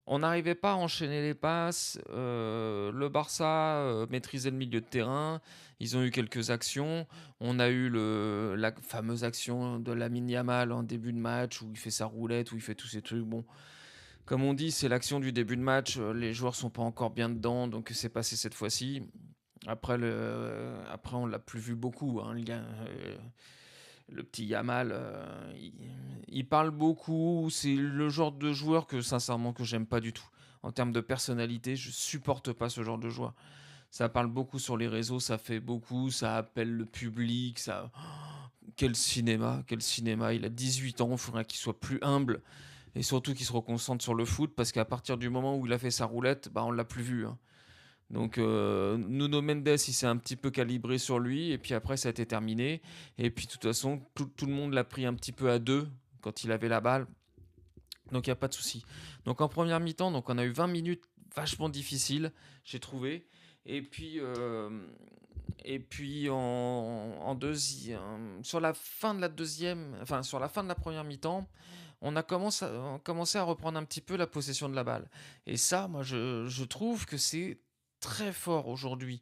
On n'arrivait pas à enchaîner les passes, le Barça, maîtrisait le milieu de terrain. Ils ont eu quelques actions. On a eu la fameuse action de Lamine Yamal en début de match où il fait sa roulette, où il fait tous ces trucs. Bon, comme on dit, c'est l'action du début de match, les joueurs sont pas encore bien dedans, donc c'est passé cette fois-ci. Après on l'a plus vu beaucoup, hein, le petit Yamal, il parle beaucoup. C'est le genre de joueur que sincèrement que j'aime pas du tout. En termes de personnalité, je supporte pas ce genre de joueur. Ça parle beaucoup sur les réseaux, ça fait beaucoup, ça appelle le public, ça. Quel cinéma, quel cinéma. Il a 18 ans, il faudrait qu'il soit plus humble et surtout qu'il se reconcentre sur le foot parce qu'à partir du moment où il a fait sa roulette, bah on l'a plus vu, hein. Donc Nuno Mendes, il s'est un petit peu calibré sur lui, et puis après ça a été terminé. Et puis de toute façon, tout le monde l'a pris un petit peu à deux quand il avait la balle. Donc il n'y a pas de souci. Donc en première mi-temps, donc on a eu 20 minutes vachement difficiles, j'ai trouvé. Et puis, euh, et puis en deuxième, sur la fin de la deuxième, enfin sur la fin de la première mi-temps, on commencé à reprendre un petit peu la possession de la balle. Et ça, moi, je trouve que c'est très fort aujourd'hui.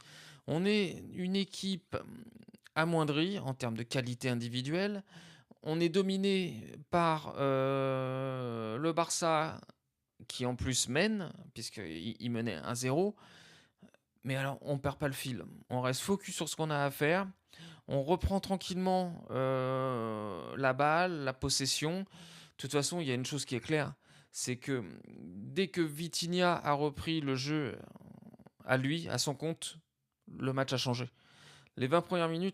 On est une équipe amoindrie en termes de qualité individuelle. On est dominé par le Barça qui en plus mène, puisqu'il menait 1-0. Mais alors, on perd pas le fil. On reste focus sur ce qu'on a à faire. On reprend tranquillement la balle, la possession. De toute façon, il y a une chose qui est claire, c'est que dès que Vitinha a repris le jeu à lui, à son compte, le match a changé. Les 20 premières minutes,